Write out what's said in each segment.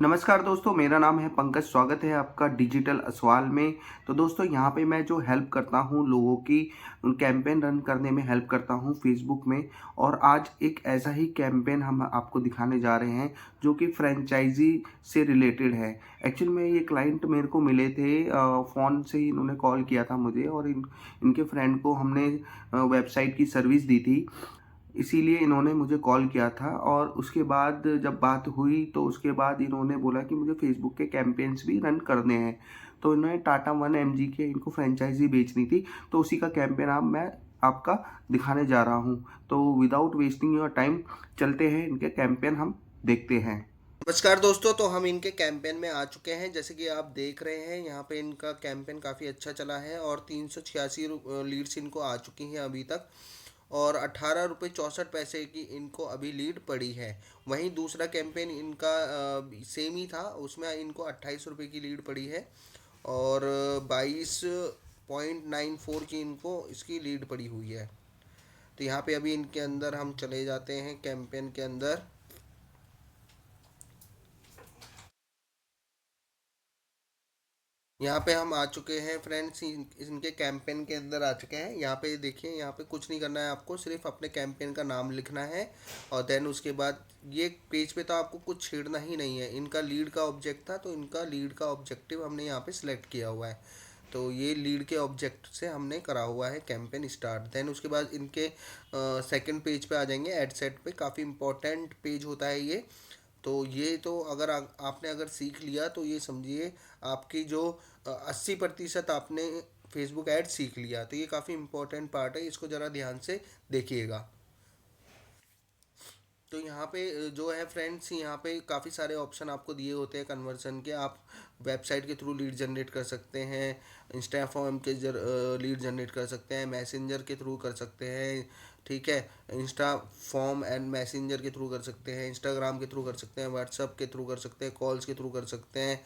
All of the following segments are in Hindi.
नमस्कार दोस्तों, मेरा नाम है पंकज। स्वागत है आपका डिजिटल असवाल में। तो दोस्तों, यहाँ पे मैं जो हेल्प करता हूँ लोगों की, उन कैंपेन रन करने में हेल्प करता हूँ फेसबुक में। और आज एक ऐसा ही कैंपेन हम आपको दिखाने जा रहे हैं जो कि फ्रेंचाइजी से रिलेटेड है। एक्चुअली में ये क्लाइंट मेरे को मिले थे, फ़ोन से ही इन्होंने कॉल किया था मुझे, और इनके फ्रेंड को हमने वेबसाइट की सर्विस दी थी, इसीलिए इन्होंने मुझे कॉल किया था। और उसके बाद जब बात हुई तो उसके बाद इन्होंने बोला कि मुझे फ़ेसबुक के कैंपेन्स भी रन करने हैं। तो इन्होंने टाटा 1 एमजी के इनको फ्रेंचाइज़ी बेचनी थी, तो उसी का कैंपेन अब मैं आपका दिखाने जा रहा हूँ। तो विदाउट वेस्टिंग योर टाइम चलते हैं, इनके कैंपेन हम देखते हैं। नमस्कार दोस्तों, तो हम इनके कैंपेन में आ चुके हैं। जैसे कि आप देख रहे हैं, यहाँ पे इनका कैंपेन काफ़ी अच्छा चला है और 386 लीड्स इनको आ चुकी हैं अभी तक, और 18 रुपये 64 पैसे की इनको अभी लीड पड़ी है। वहीं दूसरा कैंपेन इनका सेम ही था, उसमें इनको 28 रुपये की लीड पड़ी है, और 22.94 की इनको इसकी लीड पड़ी हुई है। तो यहाँ पे अभी इनके अंदर हम चले जाते हैं कैंपेन के अंदर। यहाँ पे हम आ चुके हैं फ्रेंड्स, इनके कैंपेन के अंदर आ चुके हैं। यहाँ पे देखिए, यहाँ पे कुछ नहीं करना है आपको, सिर्फ अपने कैंपेन का नाम लिखना है। और देन उसके बाद ये पेज पे तो आपको कुछ छेड़ना ही नहीं है। इनका लीड का ऑब्जेक्ट था, तो इनका लीड का ऑब्जेक्टिव हमने यहाँ पे सिलेक्ट किया हुआ है। तो ये लीड के ऑब्जेक्ट से हमने करा हुआ है कैंपेन स्टार्ट। देन उसके बाद इनके सेकंड पेज पे आ जाएंगे, एड सेट पे। काफ़ी इंपॉर्टेंट पेज होता है ये। तो ये तो अगर आपने अगर सीख लिया तो ये समझिए आपकी जो 80% आपने फेसबुक ऐड सीख लिया। तो ये काफ़ी इंपॉर्टेंट पार्ट है, इसको ज़रा ध्यान से देखिएगा। तो यहाँ पे जो है फ्रेंड्स, यहाँ पे काफ़ी सारे ऑप्शन आपको दिए होते हैं कन्वर्सन के। आप वेबसाइट के थ्रू लीड जनरेट कर सकते हैं, इंस्टा फॉर्म के लीड जनरेट कर सकते हैं, मैसेंजर के थ्रू कर सकते हैं, ठीक है। इंस्टा फॉर्म एंड मैसेंजर के थ्रू कर सकते हैं, इंस्टाग्राम के थ्रू कर सकते हैं, व्हाट्सअप के थ्रू कर सकते हैं, कॉल्स के थ्रू कर सकते हैं,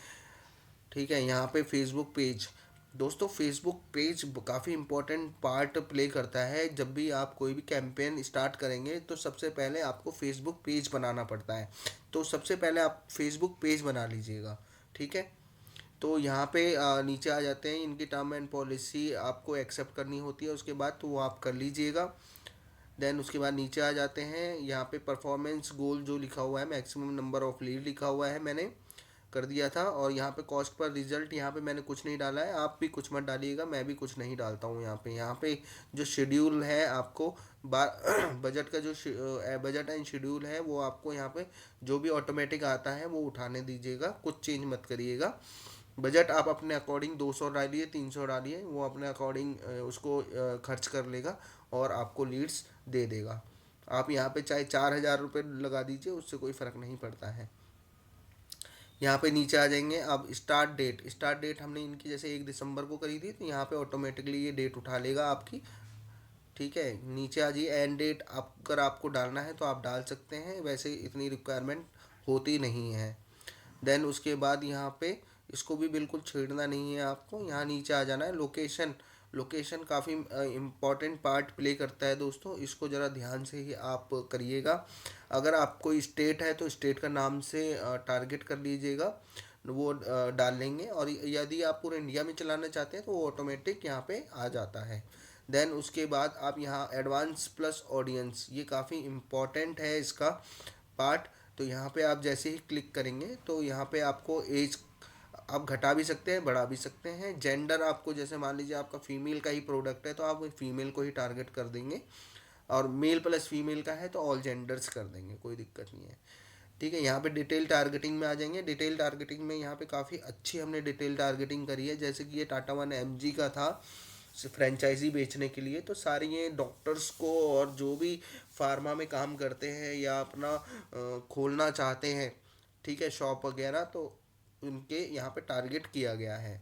ठीक है। यहाँ पे फेसबुक पेज, दोस्तों फेसबुक पेज काफ़ी इंपॉर्टेंट पार्ट प्ले करता है। जब भी आप कोई भी कैंपेन स्टार्ट करेंगे तो सबसे पहले आपको फेसबुक पेज बनाना पड़ता है। तो सबसे पहले आप फेसबुक पेज बना लीजिएगा, ठीक है। तो यहाँ पे नीचे आ जाते हैं, इनकी टर्म एंड पॉलिसी आपको एक्सेप्ट करनी होती है, उसके बाद तो वो आप कर लीजिएगा। देन उसके बाद नीचे आ जाते हैं, यहाँ पे परफॉर्मेंस गोल जो लिखा हुआ है, मैक्सिमम नंबर ऑफ लीड लिखा हुआ है, मैंने कर दिया था। और यहाँ पे कॉस्ट पर रिजल्ट, यहाँ पे मैंने कुछ नहीं डाला है, आप भी कुछ मत डालिएगा, मैं भी कुछ नहीं डालता हूँ यहाँ पे जो शेड्यूल है आपको बजट का जो बजट एंड शेड्यूल है वो आपको यहाँ पे जो भी ऑटोमेटिक आता है वो उठाने दीजिएगा, कुछ चेंज मत करिएगा। बजट आप अपने अकॉर्डिंग 200 डालिए, 300 डालिए, वो अपने अकॉर्डिंग उसको खर्च कर लेगा और आपको लीड्स दे देगा। आप यहाँ पे चाहे 4,000 रुपये लगा दीजिए, उससे कोई फ़र्क नहीं पड़ता है। यहाँ पे नीचे आ जाएंगे। अब स्टार्ट डेट हमने इनकी जैसे 1 दिसंबर को करी थी, तो यहाँ पे ऑटोमेटिकली ये डेट उठा लेगा आपकी, ठीक है। नीचे आ जाइए, एंड डेट आप अगर आपको डालना है तो आप डाल सकते हैं, वैसे इतनी रिक्वायरमेंट होती नहीं है। देन उसके बाद यहाँ पे इसको भी बिल्कुल छेड़ना नहीं है आपको, यहाँ नीचे आ जाना है। लोकेशन, लोकेशन काफ़ी इम्पॉर्टेंट पार्ट प्ले करता है दोस्तों, इसको ज़रा ध्यान से ही आप करिएगा। अगर आप कोई स्टेट है तो स्टेट का नाम से टारगेट कर लीजिएगा, वो डाल लेंगे। और यदि आप पूरे इंडिया में चलाना चाहते हैं तो वो ऑटोमेटिक यहाँ पे आ जाता है। देन उसके बाद आप यहाँ एडवांस प्लस ऑडियंस, ये काफ़ी इम्पॉर्टेंट है इसका पार्ट। तो यहाँ पे आप जैसे ही क्लिक करेंगे तो यहाँ पे आपको एज आप घटा भी सकते हैं, बढ़ा भी सकते हैं। जेंडर आपको, जैसे मान लीजिए आपका फीमेल का ही प्रोडक्ट है तो आप फीमेल को ही टारगेट कर देंगे, और मेल प्लस फीमेल का है तो ऑल जेंडर्स कर देंगे, कोई दिक्कत नहीं है, ठीक है। यहाँ पे डिटेल टारगेटिंग में आ जाएंगे। डिटेल टारगेटिंग में यहाँ पे काफ़ी अच्छी हमने डिटेल टारगेटिंग करी है। जैसे कि ये टाटा 1 एमजी का था फ्रेंचाइजी बेचने के लिए, तो सारी ये डॉक्टर्स को और जो भी फार्मा में काम करते हैं या अपना खोलना चाहते हैं, ठीक है, शॉप वगैरह, तो उनके यहाँ पे टारगेट किया गया है।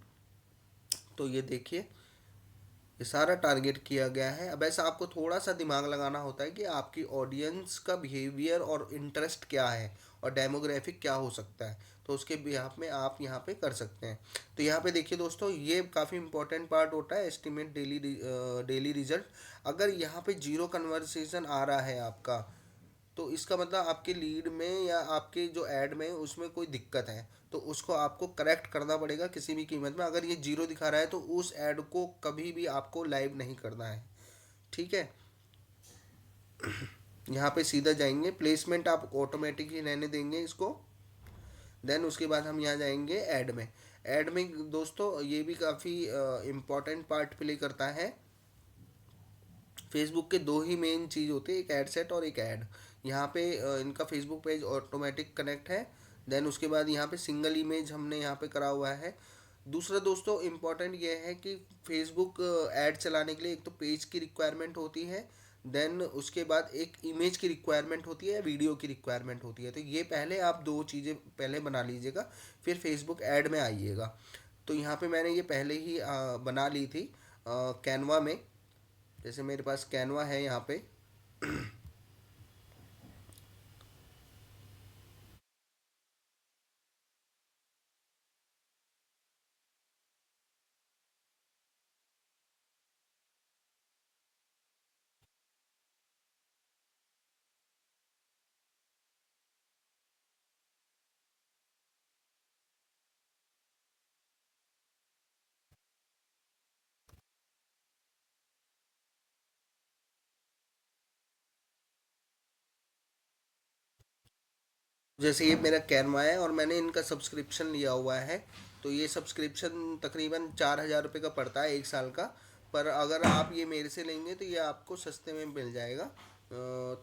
तो ये देखिए, ये सारा टारगेट किया गया है। अब ऐसा आपको थोड़ा सा दिमाग लगाना होता है कि आपकी ऑडियंस का बिहेवियर और इंटरेस्ट क्या है और डेमोग्राफिक क्या हो सकता है, तो उसके बिहाफ में आप यहाँ पे कर सकते हैं। तो यहाँ पे देखिए दोस्तों, ये काफ़ी इंपॉर्टेंट पार्ट होता है, एस्टिमेट डेली रिजल्ट। अगर यहाँ पे जीरो कन्वर्सेशन आ रहा है आपका, तो इसका मतलब आपके लीड में या आपके जो ऐड में उसमें कोई दिक्कत है, तो उसको आपको करेक्ट करना पड़ेगा किसी भी कीमत में। अगर ये जीरो दिखा रहा है तो उस ऐड को कभी भी आपको लाइव नहीं करना है, ठीक है। यहाँ पे सीधा जाएंगे, प्लेसमेंट आप ऑटोमेटिक ही रहने देंगे इसको। देन उसके बाद हम यहाँ जाएंगे ऐड में। ऐड में दोस्तों ये भी काफ़ी इम्पोर्टेंट पार्ट प्ले करता है। फेसबुक के दो ही मेन चीज़ होते हैं, एक ऐड सेट और एक ऐड। यहाँ पे इनका फेसबुक पेज ऑटोमेटिक कनेक्ट है। देन उसके बाद यहाँ पे सिंगल इमेज हमने यहाँ पे करा हुआ है। दूसरा दोस्तों इम्पॉर्टेंट ये है कि फेसबुक ऐड चलाने के लिए एक तो पेज की रिक्वायरमेंट होती है, देन उसके बाद एक इमेज की रिक्वायरमेंट होती है, वीडियो की रिक्वायरमेंट होती है। तो ये पहले आप दो चीज़ें पहले बना लीजिएगा, फिर फेसबुक ऐड में आइएगा। तो यहाँ पे मैंने ये पहले ही बना ली थी कैनवा में। जैसे मेरे पास कैनवा है यहाँ पे। जैसे ये मेरा कैनवा है और मैंने इनका सब्सक्रिप्शन लिया हुआ है। तो ये सब्सक्रिप्शन तकरीबन 4,000 रुपये का पड़ता है एक साल का। पर अगर आप ये मेरे से लेंगे तो ये आपको सस्ते में मिल जाएगा।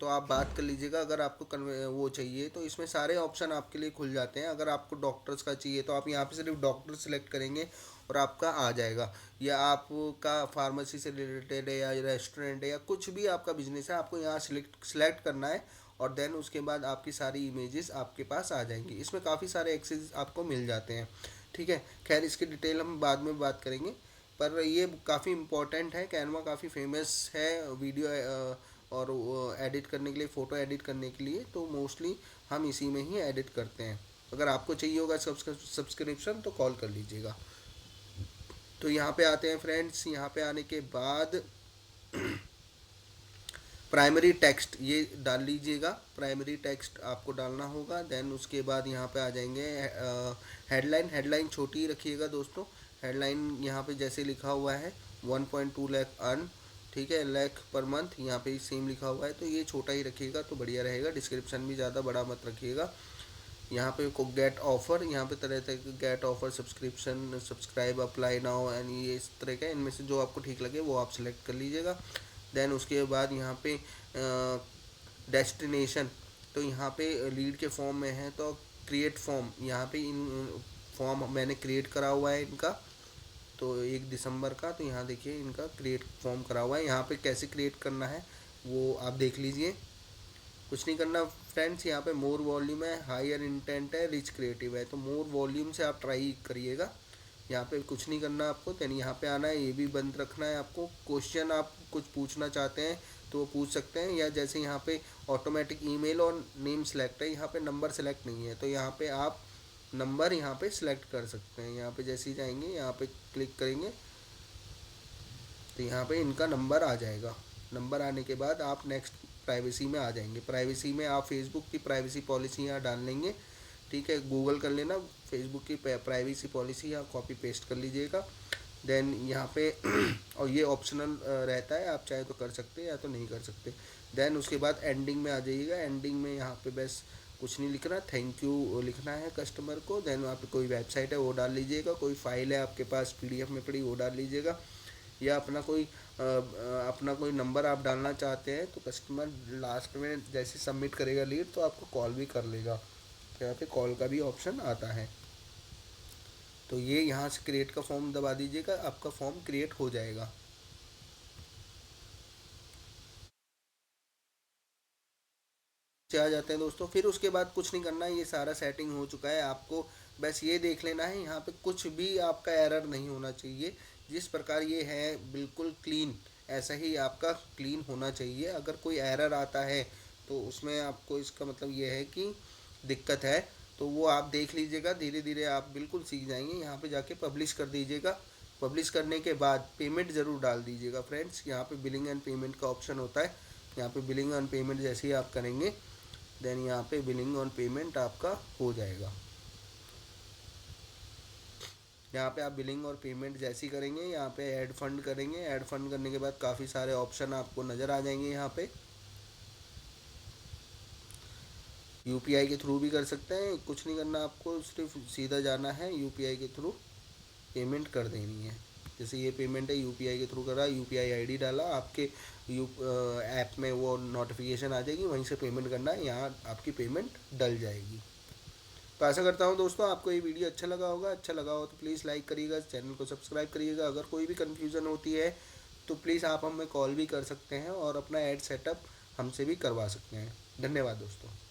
तो आप बात कर लीजिएगा, अगर आपको वो चाहिए तो इसमें सारे ऑप्शन आपके लिए खुल जाते हैं। अगर आपको डॉक्टर्स का चाहिए तो आप यहाँ पे सिर्फ डॉक्टर सेलेक्ट करेंगे और आपका आ जाएगा। या आपका फार्मेसी से रिलेटेड है या रेस्टोरेंट है या कुछ भी आपका बिजनेस है, आपको यहाँ सेलेक्ट करना है। और देन उसके बाद आपकी सारी इमेजेस आपके पास आ जाएंगी। इसमें काफ़ी सारे एक्सेस आपको मिल जाते हैं, ठीक है। खैर इसकी डिटेल हम बाद में बात करेंगे। पर ये काफ़ी इम्पोर्टेंट है, कैनवा काफ़ी फेमस है वीडियो और एडिट करने के लिए, फ़ोटो एडिट करने के लिए। तो मोस्टली हम इसी में ही एडिट करते हैं। अगर आपको चाहिए होगा सब्सक्रिप्शन तो कॉल कर लीजिएगा। तो यहाँ पे आते हैं फ्रेंड्स। यहाँ पे आने के बाद प्राइमरी टेक्स्ट ये डाल लीजिएगा, प्राइमरी टेक्स्ट आपको डालना होगा। देन उसके बाद यहाँ पे आ जाएंगे हेडलाइन। हेडलाइन छोटी रखिएगा दोस्तों। हेडलाइन यहाँ पे जैसे लिखा हुआ है 1.2 लाख अर्न, ठीक है, लाख पर मंथ, यहाँ पे सेम लिखा हुआ है। तो ये छोटा ही रखिएगा तो बढ़िया रहेगा। डिस्क्रिप्शन भी ज़्यादा बड़ा मत रखिएगा। यहाँ पे को गेट ऑफर, यहाँ पे तरह तरह के get offer, subscription, subscribe, apply now and ये इस तरह का, इनमें से जो आपको ठीक लगे वो आप सिलेक्ट कर लीजिएगा। देन उसके बाद यहाँ पे डेस्टिनेशन, तो यहाँ पे लीड के फॉर्म में है तो क्रिएट फॉर्म, यहाँ पे इन फॉर्म मैंने क्रिएट करा हुआ है इनका। तो 1 दिसंबर का, तो यहाँ देखिए इनका क्रिएट फॉर्म करा हुआ है। यहाँ पे कैसे क्रिएट करना है वो आप देख लीजिए। कुछ नहीं करना फ्रेंड्स, यहाँ पे मोर वॉल्यूम है, हायर इंटेंट है, रिच क्रिएटिव है। तो मोर वॉल्यूम से आप ट्राई करिएगा। यहाँ पे कुछ नहीं करना आपको। देन यहाँ पे आना है, ये भी बंद रखना है आपको। क्वेश्चन आप कुछ पूछना चाहते हैं तो वो पूछ सकते हैं। या जैसे यहाँ पे ऑटोमेटिक ईमेल और नेम सेलेक्ट है, यहाँ पे नंबर सेलेक्ट नहीं है, तो यहाँ पे आप नंबर यहाँ पे सिलेक्ट कर सकते हैं। यहाँ पे जैसे ही जाएंगे यहाँ पे क्लिक करेंगे तो यहाँ पे इनका नंबर आ जाएगा। नंबर आने के बाद आप नेक्स्ट प्राइवेसी में आ जाएंगे। प्राइवेसी में आप फेसबुक की प्राइवेसी पॉलिसी यहाँ डाल लेंगे, ठीक है। गूगल कर लेना फेसबुक की प्राइवेसी पॉलिसी, यहाँ कॉपी पेस्ट कर लीजिएगा। देन यहाँ पे और ये ऑप्शनल रहता है, आप चाहे तो कर सकते हैं या तो नहीं कर सकते। देन उसके बाद एंडिंग में आ जाइएगा। एंडिंग में यहाँ पे बस कुछ नहीं लिखना, थैंक यू लिखना है कस्टमर को। देन वहाँ पे कोई वेबसाइट है वो डाल लीजिएगा, कोई फाइल है आपके पास पीडीएफ में पड़ी वो डाल लीजिएगा, या अपना कोई नंबर आप डालना चाहते हैं तो कस्टमर लास्ट में जैसे सबमिट करेगा लीड तो आपको कॉल भी कर लेगा। तो यहाँ पे कॉल का भी ऑप्शन आता है। तो ये यहाँ से क्रिएट का फॉर्म दबा दीजिएगा, आपका फॉर्म क्रिएट हो जाएगा। से आ जाते हैं दोस्तों। फिर उसके बाद कुछ नहीं करना है, ये सारा सेटिंग हो चुका है। आपको बस ये देख लेना है यहाँ पे कुछ भी आपका एरर नहीं होना चाहिए। जिस प्रकार ये है बिल्कुल क्लीन, ऐसा ही आपका क्लीन होना चाहिए। अगर कोई एरर आता है तो उसमें आपको इसका मतलब ये है कि दिक्कत है, तो वो आप देख लीजिएगा। धीरे धीरे आप बिल्कुल सीख जाएंगे। यहाँ पे जाके पब्लिश कर दीजिएगा। पब्लिश करने के बाद पेमेंट ज़रूर डाल दीजिएगा फ्रेंड्स। यहाँ पे बिलिंग एंड पेमेंट का ऑप्शन होता है। यहाँ पे बिलिंग एंड पेमेंट जैसे ही आप करेंगे देन यहाँ पे बिलिंग और पेमेंट आपका हो जाएगा। यहाँ पे आप बिलिंग और पेमेंट जैसी करेंगे, यहाँ पे ऐड फंड करेंगे। ऐड फंड करने के बाद काफ़ी सारे ऑप्शन आपको नज़र आ जाएंगे। यहाँ पे यूपीआई के थ्रू भी कर सकते हैं, कुछ नहीं करना आपको, सिर्फ सीधा जाना है यूपीआई के थ्रू पेमेंट कर देनी है। जैसे ये पेमेंट है यूपीआई के थ्रू करा, यूपीआई आईडी डाला, आपके यू ऐप में वो नोटिफिकेशन आ जाएगी, वहीं से पेमेंट करना है, यहाँ आपकी पेमेंट डल जाएगी। तो आशा करता हूँ दोस्तों आपको ये वीडियो अच्छा लगा होगा। अच्छा लगा हो तो प्लीज़ लाइक करिएगा, चैनल को सब्सक्राइब करिएगा। अगर कोई भी कन्फ्यूज़न होती है तो प्लीज़ आप हमें कॉल भी कर सकते हैं और अपना ऐड सेटअप हमसे भी करवा सकते हैं। धन्यवाद दोस्तों।